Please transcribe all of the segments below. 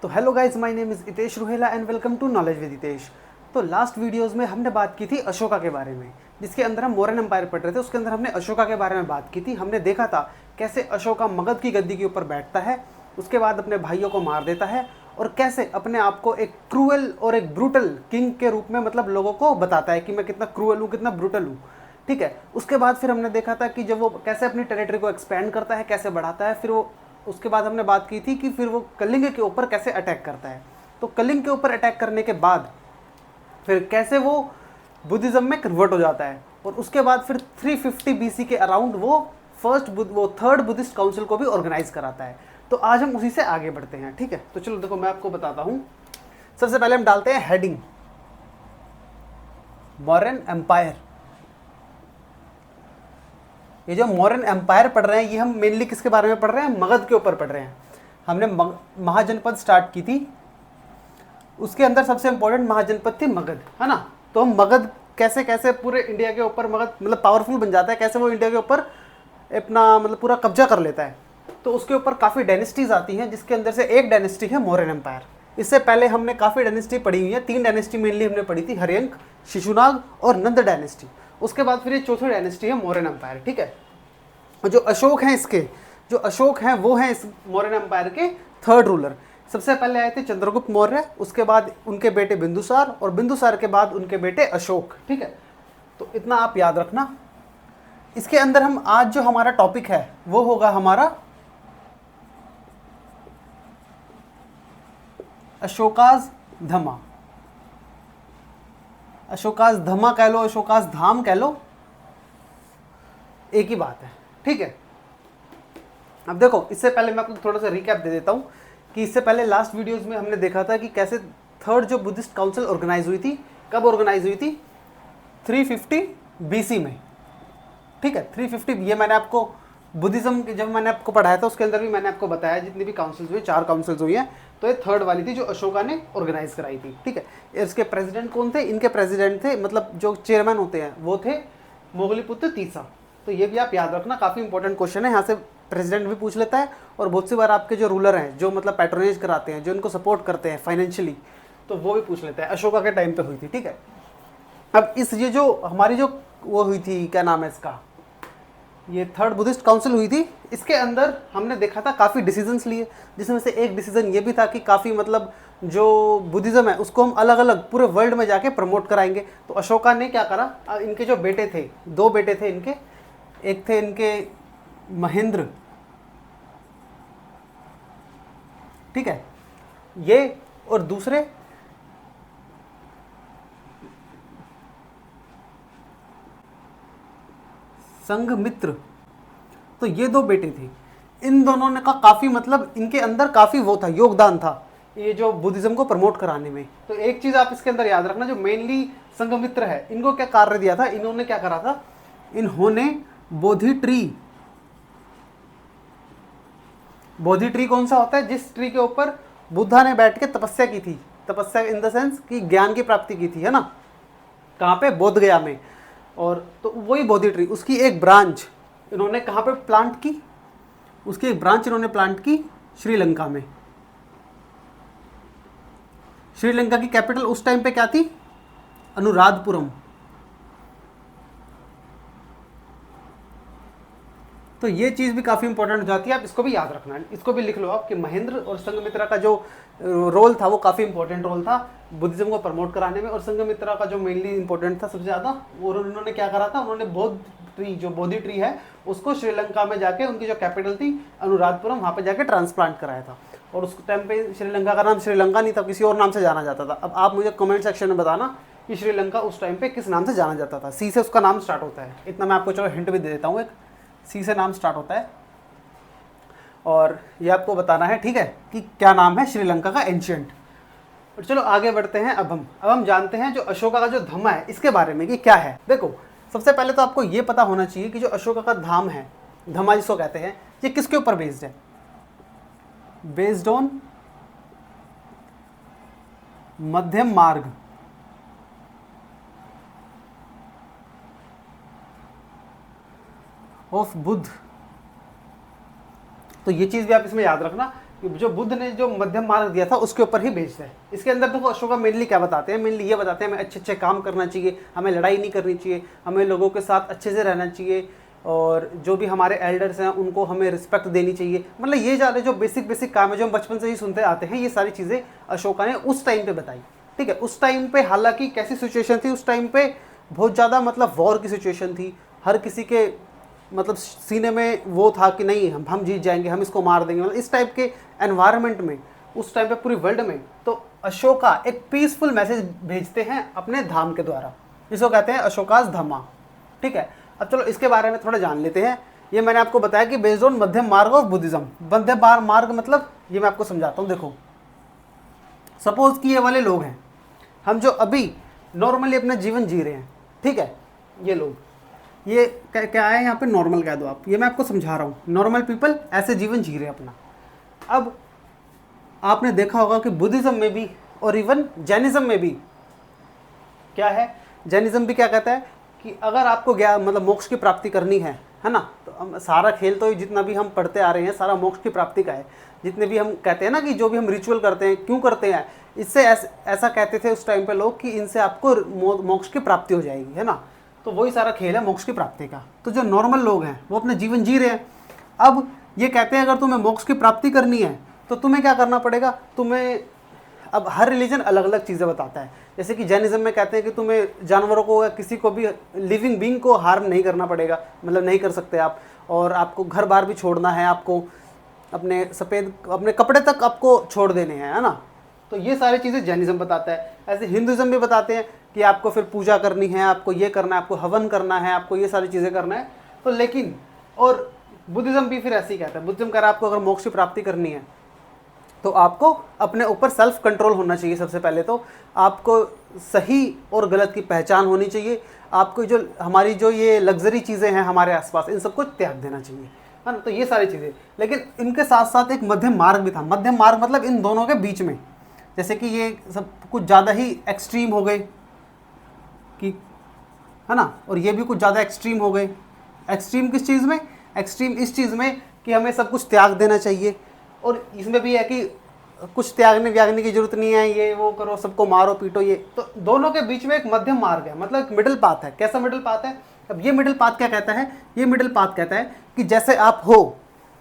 तो hello guys, my name is Hitesh Ruhela and welcome to knowledge with Hitesh. तो last videos में हमने बात की थी अशोका के बारे में, जिसके अंदर हम मौर्यन एम्पायर पढ़ रहे थे। उसके अंदर हमने अशोका के बारे में बात की थी। हमने देखा था कैसे अशोका मगध की गद्दी के ऊपर बैठता है, उसके बाद अपने भाइयों को मार देता है और कैसे अपने आप को एक क्रूअल और एक ब्रूटल किंग के रूप में मतलब लोगों को बताता है कि मैं कितना क्रूअल हूँ, कितना ब्रूटल हूँ। ठीक है। उसके बाद फिर हमने देखा था कि जब वो कैसे अपनी टेरिटरी को एक्सपेंड करता है, कैसे बढ़ाता है। फिर वो उसके बाद हमने बात की थी कि फिर वो कलिंग के ऊपर कैसे अटैक करता है। तो कलिंग के ऊपर अटैक करने के बाद फिर कैसे वो बुद्धिज़्म में कन्वर्ट हो जाता है और उसके बाद फिर 350 बीसी के अराउंड वो थर्ड बुद्धिस्ट काउंसिल को भी ऑर्गेनाइज कराता है। तो आज हम उसी से आगे बढ़ते हैं। ठीक है, तो चलो देखो मैं आपको बताता हूँ। सबसे पहले हम डालते हैं हेडिंग मौर्यन एम्पायर। ये जो मौर्यन एम्पायर पढ़ रहे हैं ये हम मेनली किसके बारे में पढ़ रहे हैं? मगध के ऊपर पढ़ रहे हैं। हमने महाजनपद स्टार्ट की थी, उसके अंदर सबसे इंपॉर्टेंट महाजनपद थी मगध, है ना। तो हम मगध कैसे कैसे पूरे इंडिया के ऊपर मगध मतलब पावरफुल बन जाता है, कैसे वो इंडिया के ऊपर अपना मतलब पूरा कब्जा कर लेता है। तो उसके ऊपर काफ़ी डायनेस्टीज आती हैं, जिसके अंदर से एक डायनेस्टी है मौर्यन एम्पायर। इससे पहले हमने काफ़ी डायनेस्टी पढ़ी हुई है। 3 डायनेस्टी मेनली हमने पढ़ी थी, हर्यंक, शिशुनाग और नंद डायनेस्टी। उसके बाद फिर ये चौथी डायनेस्टी है मौर्यन एम्पायर। ठीक है। और जो अशोक हैं वो हैं इस मौर्यन एम्पायर के थर्ड रूलर। सबसे पहले आए थे चंद्रगुप्त मौर्य, उसके बाद उनके बेटे बिंदुसार और बिंदुसार के बाद उनके बेटे अशोक। ठीक है, तो इतना आप याद रखना। इसके अंदर हम आज जो हमारा टॉपिक है वो होगा हमारा अशोकाज धमा। अशोकाज धमा कह लो, अशोकाज धाम कह लो, एक ही बात है। ठीक है। अब देखो, इससे पहले मैं आपको थोड़ा सा रिकैप दे देता हूं कि इससे पहले लास्ट वीडियोस में हमने देखा था कि कैसे थर्ड जो बुद्धिस्ट काउंसिल ऑर्गेनाइज हुई थी, कब ऑर्गेनाइज हुई थी? 350 बीसी में। ठीक है, 350। ये मैंने आपको बुद्धिज्म जब मैंने आपको पढ़ाया था उसके अंदर भी मैंने आपको बताया जितनी भी काउंसिल्स हुई, 4 काउंसिल्स हुई हैं, तो ये थर्ड वाली थी जो अशोका ने ऑर्गेनाइज कराई थी। ठीक है। इसके प्रेसिडेंट कौन थे? इनके प्रेसिडेंट थे मतलब जो चेयरमैन होते हैं वो थे मोगलीपुत्र तीसा। तो ये भी आप याद रखना, काफ़ी इंपॉर्टेंट क्वेश्चन है। यहाँ से प्रेसिडेंट भी पूछ लेता है और बहुत सी बार आपके जो रूलर हैं, जो मतलब पैट्रोनेज कराते हैं, जो इनको सपोर्ट करते हैं फाइनेंशियली, तो वो भी पूछ लेता है। अशोका के टाइम पे हुई थी। ठीक है। अब ये जो हमारी जो वो हुई थी, क्या नाम है इसका, ये थर्ड बुद्धिस्ट काउंसिल हुई थी। इसके अंदर हमने देखा था काफ़ी डिसीजंस लिए, जिसमें से एक डिसीजन ये भी था कि काफ़ी मतलब जो बुद्धिज़्म है उसको हम अलग अलग पूरे वर्ल्ड में जाके प्रमोट कराएंगे। तो अशोका ने क्या करा, इनके जो बेटे थे, 2 बेटे थे इनके, एक थे इनके महेंद्र, ठीक है, ये, और दूसरे संघमित्र। तो ये 2 बेटे थे। इन दोनों ने का काफ़ी मतलब इनके अंदर काफ़ी वो था, योगदान था ये जो बुद्धिज्म को प्रमोट कराने में। तो एक चीज़ आप इसके अंदर याद रखना, जो मेनली संघमित्र है, इनको क्या कार्य दिया था? इन्होंने क्या करा था? इन्होंने बोधि ट्री कौन सा होता है? जिस ट्री के ऊपर बुद्धा ने बैठ के तपस्या की थी, तपस्या इन द सेंस कि ज्ञान की प्राप्ति की थी, है ना। कहाँ पे? बोध गया में। और तो वही बोधि ट्री, उसकी एक ब्रांच इन्होंने कहाँ पे प्लांट की? उसकी एक ब्रांच इन्होंने प्लांट की श्रीलंका में। श्रीलंका की कैपिटल उस टाइम पे क्या थी? अनुराधपुरम। तो ये चीज़ भी काफ़ी इंपॉर्टेंट हो जाती है, आप इसको भी याद रखना, इसको भी लिख लो आप कि महेंद्र और संघमित्रा का जो रोल था वो काफ़ी इंपॉर्टेंट रोल था बुद्धिज्म को प्रमोट कराने में। और संघमित्रा का जो मेनली इंपॉर्टेंट था सबसे ज़्यादा, और उन्होंने क्या करा था? उन्होंने बोधि ट्री है उसको श्रीलंका में जाके, उनकी जो कैपिटल थी अनुराधपुरम, वहाँ पर जाके ट्रांसप्लांट कराया था। और उस टाइम पे श्रीलंका का नाम श्रीलंका नहीं था, किसी और नाम से जाना जाता था। अब आप मुझे कमेंट सेक्शन में बताना कि श्रीलंका उस टाइम पे किस नाम से जाना जाता था। सी से उसका नाम स्टार्ट होता है, इतना मैं आपको चलो हिंट भी दे देता हूँ, एक सी से नाम स्टार्ट होता है और ये आपको बताना है, ठीक है, कि क्या नाम है श्रीलंका का एंशियंट। और चलो आगे बढ़ते हैं। अब हम जानते हैं जो अशोका का जो धम्मा है इसके बारे में कि क्या है। देखो, सबसे पहले तो आपको ये पता होना चाहिए कि जो अशोका का धाम है, धम्मा जिसको कहते हैं, ये किसके ऊपर बेस्ड है? बेस्ड ऑन मध्यम मार्ग ऑफ बुद्ध। तो ये चीज़ भी आप इसमें याद रखना जो बुद्ध ने जो मध्यम मार्ग दिया था उसके ऊपर ही भेजता है। इसके अंदर देखो अशोका मेनली क्या बताते हैं, मेनली ये बताते हैं हमें अच्छे अच्छे काम करना चाहिए, हमें लड़ाई नहीं करनी चाहिए, हमें लोगों के साथ अच्छे से रहना चाहिए, और जो भी हमारे एल्डर्स हैं उनको हमें रिस्पेक्ट देनी चाहिए। मतलब ये सारे जो बेसिक काम है जो हम बचपन से ही सुनते आते हैं, ये सारी चीज़ें अशोका ने उस टाइम पे बताई। ठीक है, उस टाइम पे हालांकि कैसी सिचुएशन थी, उस टाइम पे बहुत ज़्यादा मतलब वॉर की सिचुएशन थी, हर किसी के मतलब सीने में वो था कि नहीं हम जीत जाएंगे, हम इसको मार देंगे, मतलब इस टाइप के एनवायरनमेंट में उस टाइम पे पूरी वर्ल्ड में। तो अशोका एक पीसफुल मैसेज भेजते हैं अपने धाम के द्वारा, जिसको कहते हैं अशोकास धम्मा। ठीक है, अब चलो इसके बारे में थोड़ा जान लेते हैं। ये मैंने आपको बताया कि बेस्ड ऑन मध्यम मार्ग ऑफ बुद्धिज्म। मध्यम मार्ग मतलब ये मैं आपको समझाता हूँ। देखो सपोज कि ये वाले लोग हैं, हम जो अभी नॉर्मली अपना जीवन जी रहे हैं, ठीक है, ये लोग, ये क्या है यहाँ पे, नॉर्मल कह दो आप, ये मैं आपको समझा रहा हूँ। नॉर्मल पीपल ऐसे जीवन जी रहे हैं अपना। अब आपने देखा होगा कि बुद्धिज्म में भी और इवन जैनिज्म में भी क्या है, जैनिज्म भी क्या कहता है कि अगर आपको मतलब मोक्ष की प्राप्ति करनी है ना, तो सारा खेल तो जितना भी हम पढ़ते आ रहे हैं सारा मोक्ष की प्राप्ति का है। जितने भी हम कहते हैं ना कि जो भी हम रिचुअल करते हैं, क्यों करते हैं, इससे ऐसा कहते थे उस टाइम पे लोग कि इनसे आपको मोक्ष की प्राप्ति हो जाएगी, है ना। तो वही सारा खेल है मोक्ष की प्राप्ति का। तो जो नॉर्मल लोग हैं वो अपना जीवन जी रहे हैं। अब ये कहते हैं अगर तुम्हें मोक्ष की प्राप्ति करनी है तो तुम्हें क्या करना पड़ेगा, तुम्हें, अब हर रिलीजन अलग अलग चीज़ें बताता है। जैसे कि जैनिज्म में कहते हैं कि तुम्हें जानवरों को या किसी को भी लिविंग बीइंग को हार्म नहीं करना पड़ेगा, मतलब नहीं कर सकते आप, और आपको घर बार भी छोड़ना है, आपको अपने कपड़े तक आपको छोड़ देने हैं, है ना। तो ये सारी चीज़ें जैनिज्म बताता है। ऐसे हिंदुज़म भी बताते हैं कि आपको फिर पूजा करनी है, आपको ये करना है, आपको हवन करना है, आपको ये सारी चीज़ें करना है। तो लेकिन और बुद्धिज़्म भी फिर ऐसे ही कहता है। बुद्धिज़्म कह रहा है आपको अगर मोक्ष की प्राप्ति करनी है तो आपको अपने ऊपर सेल्फ कंट्रोल होना चाहिए। सबसे पहले तो आपको सही और गलत की पहचान होनी चाहिए। आपको जो हमारी जो ये लग्जरी चीज़ें हैं हमारे आसपास, इन सबको त्याग देना चाहिए, है ना। तो ये सारी चीज़ें, लेकिन इनके साथ साथ एक मध्यम मार्ग भी था। मध्यम मार्ग मतलब इन दोनों के बीच में, जैसे कि ये सब कुछ ज़्यादा ही एक्सट्रीम हो गए कि, है ना, और ये भी कुछ ज़्यादा एक्सट्रीम हो गए। एक्सट्रीम किस चीज़ में, एक्सट्रीम इस चीज़ में कि हमें सब कुछ त्याग देना चाहिए, और इसमें भी है कि कुछ त्यागने व्यागने की जरूरत नहीं है, ये वो करो, सबको मारो पीटो। ये तो दोनों के बीच में एक मध्यम मार्ग है, मतलब एक मिडिल पाथ है। कैसा मिडिल पाथ है? अब ये मिडिल पाथ क्या कहता है, ये मिडिल पाथ कहता है कि जैसे आप हो,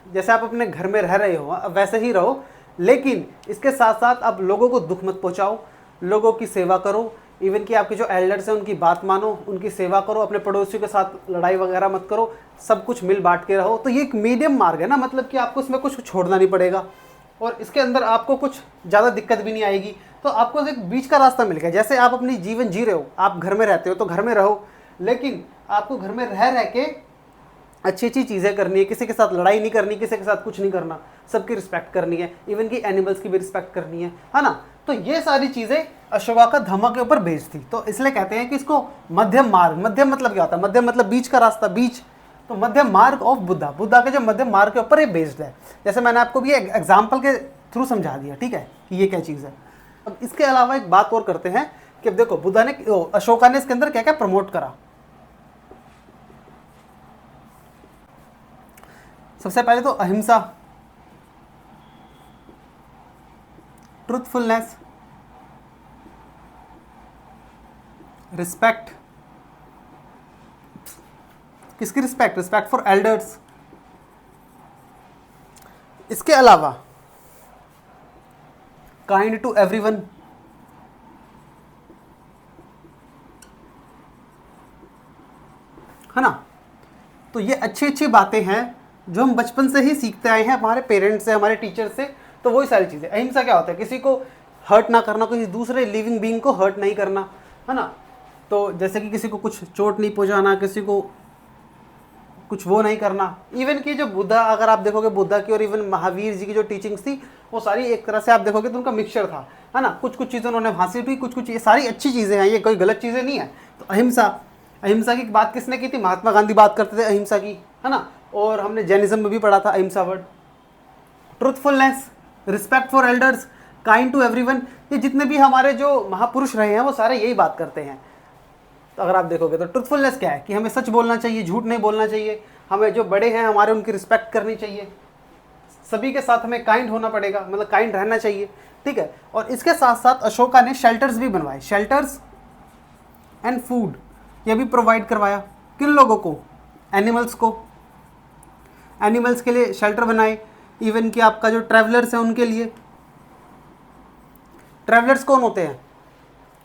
जैसे आप अपने घर में रह रहे हो अब वैसे ही रहो, लेकिन इसके साथ साथ आप लोगों को दुख मत पहुंचाओ, लोगों की सेवा करो, इवन कि आपके जो एल्डर्स हैं उनकी बात मानो, उनकी सेवा करो, अपने पड़ोसियों के साथ लड़ाई वगैरह मत करो, सब कुछ मिल बांट के रहो। तो ये एक मीडियम मार्ग है ना, मतलब कि आपको इसमें कुछ छोड़ना नहीं पड़ेगा और इसके अंदर आपको कुछ ज़्यादा दिक्कत भी नहीं आएगी। तो आपको एक बीच का रास्ता मिल गया। जैसे आप अपनी जीवन जी रहे हो, आप घर में रहते हो तो घर में रहो, लेकिन आपको घर में रह के अच्छी अच्छी चीज़ें करनी है, किसी के साथ लड़ाई नहीं करनी, किसी के साथ कुछ नहीं करना, सबकी रिस्पेक्ट करनी है, इवन कि एनिमल्स की भी रिस्पेक्ट करनी है ना। तो ये सारी चीज़ें अशोका का धम्मा के ऊपर बेस्ड थी। तो इसलिए कहते हैं कि इसको मध्यम मार्ग, मध्यम मतलब क्या होता है, मध्यम मतलब बीच का रास्ता, बीच। तो मध्यम मार्ग ऑफ बुद्धा, बुद्धा के जो मध्यम मार्ग के ऊपर ये बेस्ड है। जैसे मैंने आपको भी एग्जाम्पल के थ्रू समझा दिया, ठीक है, कि ये क्या चीज़ है। अब इसके अलावा एक बात और करते हैं कि अब देखो बुद्धा ने, अशोका ने इसके अंदर क्या क्या प्रमोट करा। सबसे पहले तो अहिंसा, ट्रुथफुलनेस, रिस्पेक्ट। किसकी रिस्पेक्ट? Respect for elders. इसके अलावा काइंड टू एवरीवन, है ना। तो ये अच्छी अच्छी बातें हैं जो हम बचपन से ही सीखते आए हैं हमारे पेरेंट्स से, हमारे टीचर से। तो वही सारी चीज़ें। अहिंसा क्या होता है? किसी को हर्ट ना करना, किसी दूसरे लिविंग बीइंग को हर्ट नहीं करना, है ना। तो जैसे कि किसी को कुछ चोट नहीं पहुंचाना, किसी को कुछ वो नहीं करना। इवन कि जो बुद्धा, अगर आप देखोगे बुद्धा की और इवन महावीर जी की जो टीचिंग्स थी, वो सारी एक तरह से आप देखोगे तो उनका मिक्सचर था, है ना। कुछ कुछ चीज़ें उन्होंने हासिल भी, कुछ कुछ ये सारी अच्छी चीज़ें हैं, ये कोई गलत चीज़ें नहीं है। तो अहिंसा, अहिंसा की बात किसने की थी? महात्मा गांधी बात करते थे अहिंसा की, है ना। और हमने जैनिज्म में भी पढ़ा था ahimsa word. Truthfulness, respect for elders, kind to everyone, ये जितने भी हमारे जो महापुरुष रहे हैं वो सारे यही बात करते हैं। तो अगर आप देखोगे तो ट्रुथफुलनेस क्या है कि हमें सच बोलना चाहिए, झूठ नहीं बोलना चाहिए, हमें जो बड़े हैं हमारे उनकी रिस्पेक्ट करनी चाहिए, सभी के साथ हमें काइंड होना पड़ेगा, मतलब काइंड रहना चाहिए, ठीक है। और इसके साथ साथ अशोका ने शेल्टर्स भी बनवाए, शेल्टर्स एंड फूड ये भी प्रोवाइड करवाया। किन लोगों को? एनिमल्स को, एनिमल्स के लिए शेल्टर बनाए। इवन कि आपका जो ट्रैवलर्स हैं उनके लिए, ट्रैवलर्स कौन होते हैं?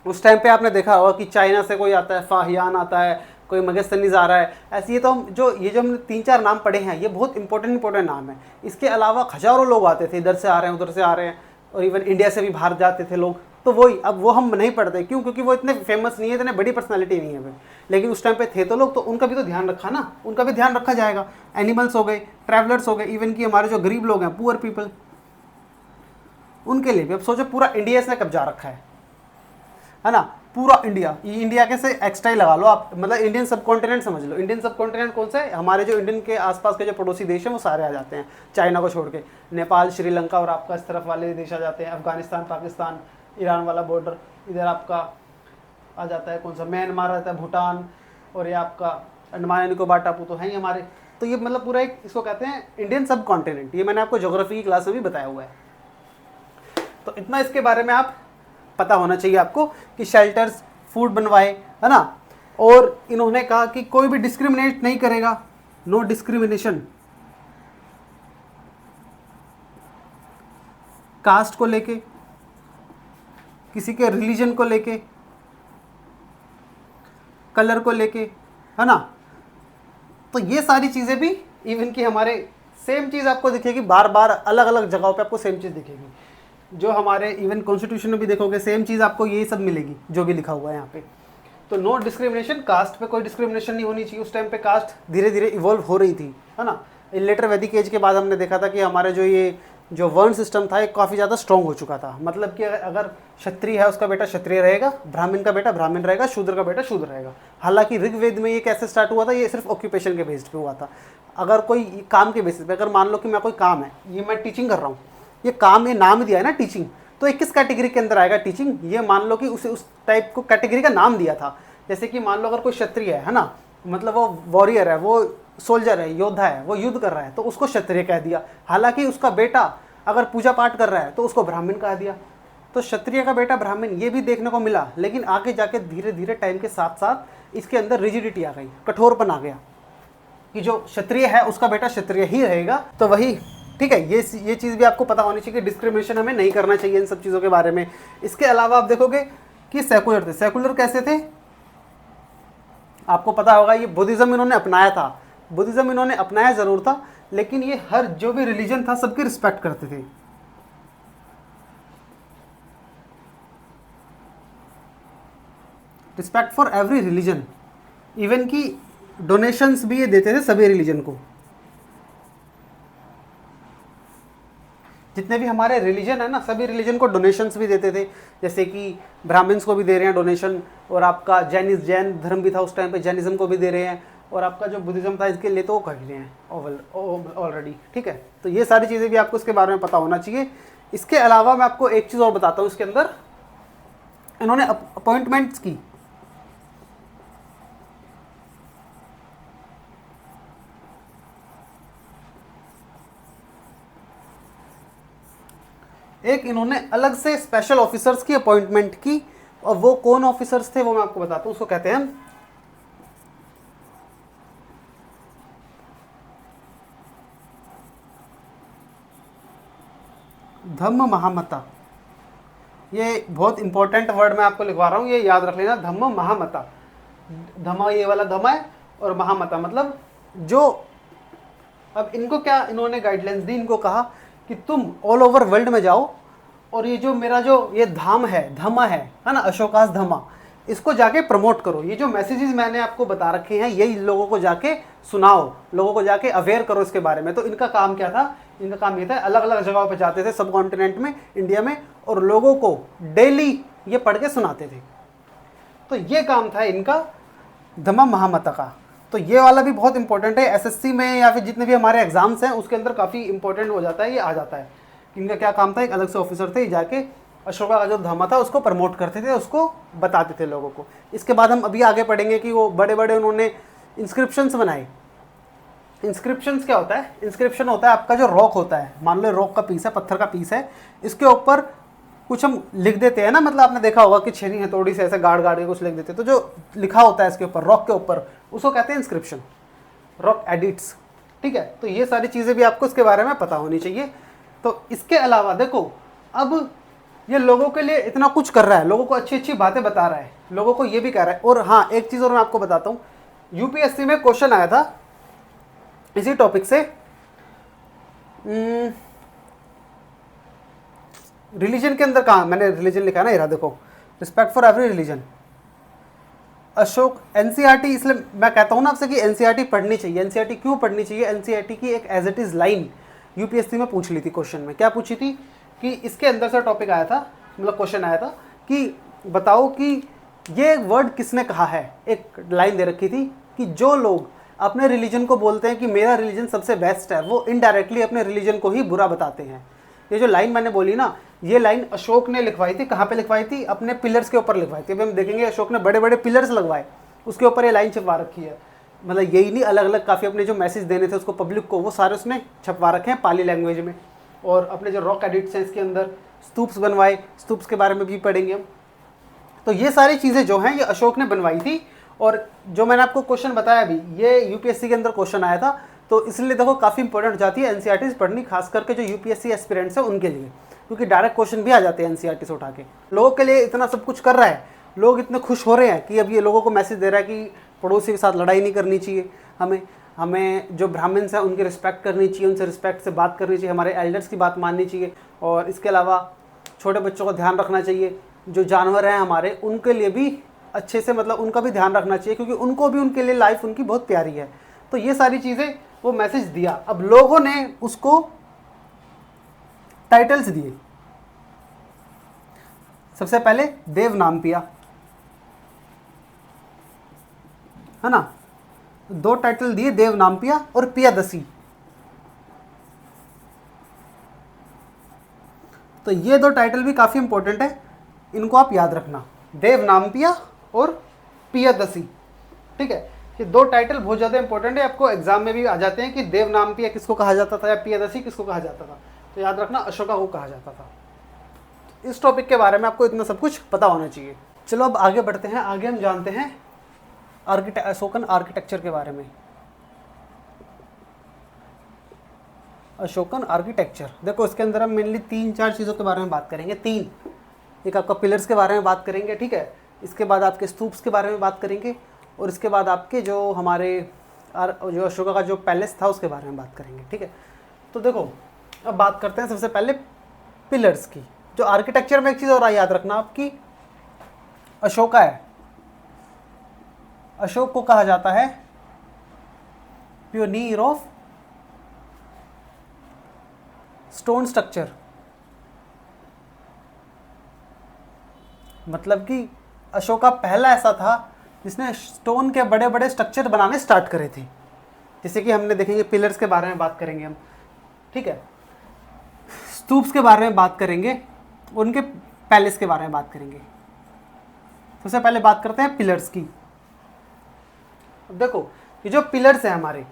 उस टाइम पे आपने देखा होगा कि चाइना से कोई आता है, फाहियान आता है, कोई मगस्तनीज आ रहा है, ऐसे। ये तो हम जो हमने 3-4 नाम पढ़े हैं, ये बहुत इंपॉर्टेंट नाम है। इसके अलावा हज़ारों लोग आते थे, इधर से आ रहे हैं, उधर से आ रहे हैं, और इवन इंडिया से भी बाहर जाते थे लोग। तो वही, अब वो हम नहीं पढ़ते, क्यों? क्योंकि वो इतने फेमस नहीं है, इतने बड़ी पर्सनैलिटी नहीं है वे। लेकिन उस टाइम पे थे तो लोग, तो उनका भी तो ध्यान रखा ना, उनका भी ध्यान रखा जाएगा। एनिमल्स हो गए, ट्रैवलर्स हो गए, इवन कि हमारे जो गरीब लोग हैं, पुअर पीपल, उनके लिए भी। अब सोचो पूरा इंडिया इसने कब्जा रखा है ना, पूरा इंडिया। इंडिया के से एक्स्ट्रा ही लगा लो आप, मतलब इंडियन सब कॉन्टिनेंट समझ लो। इंडियन सब कॉन्टिनेंट कौन सा है? हमारे जो इंडियन के आसपास के जो पड़ोसी देश हैं वो सारे आ जाते हैं, चाइना को छोड़ के। नेपाल, श्रीलंका और आपका इस तरफ वाले देश आ जाते हैं, अफगानिस्तान, पाकिस्तान, ईरान वाला बॉर्डर इधर आपका आ जाता है। कौन सा? म्यांमार रहता है, भूटान, और ये आपका अंडमान निकोबार टापू तो है ही हमारे। तो ये मतलब पूरा एक, इसको कहते हैं इंडियन सब कॉन्टिनेंट। ये मैंने आपको ज्योग्राफी की क्लास में भी बताया हुआ है। तो इतना इसके बारे में आप पता होना चाहिए आपको कि शेल्टर्स, फूड बनवाए, है ना। और इन्होंने कहा कि कोई भी डिस्क्रिमिनेट नहीं करेगा, नो डिस्क्रिमिनेशन, कास्ट को लेके, किसी के रिलीजन को लेके, कलर को लेके, है ना। तो ये सारी चीज़ें भी इवन कि हमारे सेम चीज़ आपको दिखेगी, बार बार अलग अलग जगहों पे आपको सेम चीज़ दिखेगी। जो हमारे इवन कॉन्स्टिट्यूशन में भी देखोगे सेम चीज़ आपको यही सब मिलेगी जो भी लिखा हुआ है यहाँ पे। तो नो डिस्क्रिमिनेशन, कास्ट पे कोई डिस्क्रिमिनेशन नहीं होनी चाहिए। उस टाइम पे कास्ट धीरे धीरे इवॉल्व हो रही थी, है ना। लेटर वैदिक एज के बाद हमने देखा था कि हमारे जो वर्ण सिस्टम था ये काफ़ी ज़्यादा स्ट्रॉन्ग हो चुका था। मतलब कि अगर क्षत्रिय है उसका बेटा क्षत्रिय रहेगा, ब्राह्मण का बेटा ब्राह्मण रहेगा, शूद्र का बेटा शूद्र रहेगा। हालांकि ऋग्वेद में ये कैसे स्टार्ट हुआ था? ये सिर्फ ऑक्यूपेशन के बेस्ड पे हुआ था। अगर कोई काम के बेसिस पे, अगर मान लो कि मैं कोई काम है, ये मैं टीचिंग कर रहा हूँ, ये काम, ये नाम दिया है ना टीचिंग, तो ये किस कैटेगरी के अंदर आएगा? टीचिंग। ये मान लो कि उसे उस टाइप को कैटेगरी का नाम दिया था। जैसे कि मान लो अगर कोई क्षत्रिय है ना, मतलब वो वॉरियर है, वो सोल्जर है, योद्धा है, वो युद्ध कर रहा है, तो उसको क्षत्रिय कह दिया। हालांकि उसका बेटा अगर पूजा पाठ कर रहा है तो उसको ब्राह्मण कह दिया। तो क्षत्रिय का बेटा ब्राह्मण, ये भी देखने को मिला। लेकिन आगे जाके धीरे धीरे टाइम के साथ साथ इसके अंदर रिजिडिटी आ गई, कठोरपन आ गया कि जो क्षत्रिय है उसका बेटा क्षत्रिय ही रहेगा। तो वही, ठीक है, ये चीज़ भी आपको पता होनी चाहिए कि डिस्क्रिमिनेशन हमें नहीं करना चाहिए इन सब चीज़ों के बारे में। इसके अलावा आप देखोगे कि सेकुलर थे। सेकुलर कैसे थे? आपको पता होगा, ये बुद्धिज़्म इन्होंने अपनाया था। बुद्धिज़्म इन्होंने अपनाया ज़रूर था, लेकिन ये हर जो भी रिलीजन था सबकी रिस्पेक्ट करते थे। Respect for every religion. Even कि डोनेशंस भी ये देते थे सभी रिलीजन को। जितने भी हमारे रिलीजन है ना, सभी रिलीजन को डोनेशंस भी देते थे। जैसे कि ब्राह्मण्स को भी दे रहे हैं डोनेशन, और आपका जैन धर्म भी था उस टाइम पे, जैनिज्म को भी दे रहे हैं, और आपका जो बुद्धिज्म था इसके लिए तो वो कर रहे हैं ऑलरेडी, ठीक है। तो ये सारी चीज़ें भी आपको इसके बारे में पता होना चाहिए। इसके अलावा मैं आपको एक चीज़ और बताता हूँ, इसके अंदर इन्होंने अपॉइंटमेंट्स की। एक इन्होंने अलग से स्पेशल ऑफिसर्स की अपॉइंटमेंट की, और वो कौन ऑफिसर्स थे वो मैं आपको बताता हूँ। उसको कहते हैं धम्म महामता। ये बहुत इंपॉर्टेंट वर्ड मैं आपको लिखवा रहा हूँ, ये याद रख लेना, धम्म महामता। धम्म ये वाला धम्म है, और महामता मतलब जो, अब इनको क्या इन्होंने गाइडलाइंस दी, इनको कहा कि तुम ऑल ओवर वर्ल्ड में जाओ, और ये जो मेरा जो ये धाम है, धम्म है ना, अशोकास धम्मा, इसको जाके प्रमोट करो। ये जो मैसेजेस मैंने आपको बता रखे हैं यही लोगों को जाके सुनाओ, लोगों को जाके अवेयर करो इसके बारे में। तो इनका काम क्या था? इनका काम ये था, अलग अलग जगहों पे जाते थे सब कॉन्टिनेंट में, इंडिया में, और लोगों को डेली ये पढ़ के सुनाते थे। तो ये काम था इनका धम्म महामता का। तो ये वाला भी बहुत इंपॉर्टेंट है, एसएससी में या फिर जितने भी हमारे एग्जाम्स हैं उसके अंदर काफ़ी इंपॉर्टेंट हो जाता है, ये आ जाता है। इनका क्या काम था? एक अलग से ऑफिसर थे, जाके अशोका का जो धम्म था उसको प्रमोट करते थे, उसको बताते थे लोगों को। इसके बाद हम अभी आगे पढ़ेंगे कि वो बड़े बड़े उन्होंने इंस्क्रिप्शंस बनाए, इंस्क्रिप्शंस क्या होता है? इंस्क्रिप्शन होता है आपका जो रॉक होता है, मान लो रॉक का पीस है, पत्थर का पीस है, इसके ऊपर कुछ हम लिख देते हैं ना, मतलब आपने देखा होगा कि छेनी हथौड़ी से ऐसे गाड़ गाड़ के कुछ लिख देते हैं, तो जो लिखा होता है इसके ऊपर, रॉक के ऊपर, उसको कहते हैं इंस्क्रिप्शन, रॉक एडिट्स। ठीक है, तो ये सारी चीज़ें भी आपको इसके बारे में पता होनी चाहिए। तो इसके अलावा देखो, अब ये लोगों के लिए इतना कुछ कर रहा है, लोगों को अच्छी अच्छी बातें बता रहा है, लोगों को ये भी कह रहा है। और हाँ, एक चीज़ और मैं आपको बताता हूँ, यूपीएससी में क्वेश्चन आया था इसी टॉपिक से, रिलीजन के अंदर। कहाँ मैंने रिलीजन लिखा है ना, ये रहा देखो, respect for every religion, Ashok, NCERT. इसलिए मैं कहता हूँ ना आपसे कि एनसीईआरटी पढ़नी चाहिए। एनसीईआरटी क्यों पढ़नी चाहिए? एनसीईआरटी की एक as it is line UPSC में पूछ ली थी क्वेश्चन में। क्या पूछी थी कि इसके अंदर से टॉपिक आया था, मतलब क्वेश्चन आया था कि बताओ कि ये वर्ड किसने कहा है। एक लाइन दे रखी थी कि जो लोग अपने रिलीजन को बोलते हैं कि मेरा रिलीजन सबसे बेस्ट है, वो इनडायरेक्टली अपने रिलीजन को ही बुरा बताते हैं। ये जो लाइन मैंने बोली ना, ये लाइन अशोक ने लिखवाई थी। कहाँ पे लिखवाई थी? अपने पिलर्स के ऊपर लिखवाई थी। अभी हम देखेंगे अशोक ने बड़े बड़े पिलर्स लगवाए, उसके ऊपर ये लाइन छपवा रखी है। मतलब यही नहीं, अलग अलग काफ़ी अपने जो मैसेज देने थे उसको पब्लिक को, वो सारे उसने छपवा रखे हैं पाली लैंग्वेज में। और अपने जो रॉक एडिट्स हैं इसके अंदर स्तूप्स बनवाए, स्तूप्स के बारे में भी पढ़ेंगे हम। तो ये सारी चीज़ें जो हैं ये अशोक ने बनवाई थी। और जो मैंने आपको क्वेश्चन बताया अभी, ये यूपीएससी के अंदर क्वेश्चन आया था, तो इसलिए देखो काफ़ी इंपॉर्टेंट हो जाती है एनसीईआरटी पढ़नी, खास करके जो यूपीएससी एस्पिरेंट्स हैं उनके लिए, क्योंकि डायरेक्ट क्वेश्चन भी आ जाते हैं एनसीईआरटी से उठा के। लोगों के लिए इतना सब कुछ कर रहा है, लोग इतने खुश हो रहे हैं कि अब ये लोगों को मैसेज दे रहा है कि पड़ोसी के साथ लड़ाई नहीं करनी चाहिए, हमें जो ब्राह्मण्स हैं उनकी रिस्पेक्ट करनी चाहिए, उनसे रिस्पेक्ट से बात करनी चाहिए, हमारे एल्डर्स की बात माननी चाहिए। और इसके अलावा छोटे बच्चों का ध्यान रखना चाहिए, जो जानवर हैं हमारे उनके लिए भी अच्छे से, मतलब उनका भी ध्यान रखना चाहिए, क्योंकि उनको भी, उनके लिए लाइफ उनकी बहुत प्यारी है। तो ये सारी चीज़ें वो मैसेज दिया। अब लोगों ने उसको टाइटल्स दिए। सबसे पहले देव नाम पिया, है ना, 2 टाइटल दिए, देव नाम पिया और पियादसी। तो ये 2 टाइटल भी काफ़ी इंपॉर्टेंट है, इनको आप याद रखना, देव नाम पिया और पियादसी। ठीक है, ये 2 टाइटल बहुत ज़्यादा इंपॉर्टेंट है, आपको एग्जाम में भी आ जाते हैं कि देव नाम पिया किसको कहा जाता था या पियादसी किसको कहा जाता था। तो याद रखना अशोका को कहा जाता था। इस टॉपिक के बारे में आपको इतना सब कुछ पता होना चाहिए। चलो अब आगे बढ़ते हैं, आगे हम जानते हैं अशोकन आर्किटेक्चर के बारे में। अशोकन आर्किटेक्चर, देखो इसके अंदर हम मेनली 3-4 चीज़ों के बारे में बात करेंगे। 3, एक आपका पिलर्स के बारे में बात करेंगे, ठीक है, इसके बाद आपके स्तूप्स के बारे में बात करेंगे, और इसके बाद आपके जो हमारे जो अशोका का जो पैलेस था उसके बारे में बात करेंगे। ठीक है, तो देखो अब बात करते हैं सबसे पहले पिलर्स की। जो आर्किटेक्चर में एक चीज़ और याद रखना आपकी, अशोका है, अशोक को कहा जाता है पियोनियर ऑफ स्टोन स्ट्रक्चर। मतलब कि अशोका पहला ऐसा था जिसने स्टोन के बड़े बड़े स्ट्रक्चर बनाने स्टार्ट करे थे। जैसे कि हमने देखेंगे पिलर्स के बारे में बात करेंगे हम, ठीक है, स्तूप्स के बारे में बात करेंगे, उनके पैलेस के बारे में बात करेंगे। सबसे पहले बात करते हैं पिलर्स की। अब देखो ये जो पिलर्स हैं हमारे,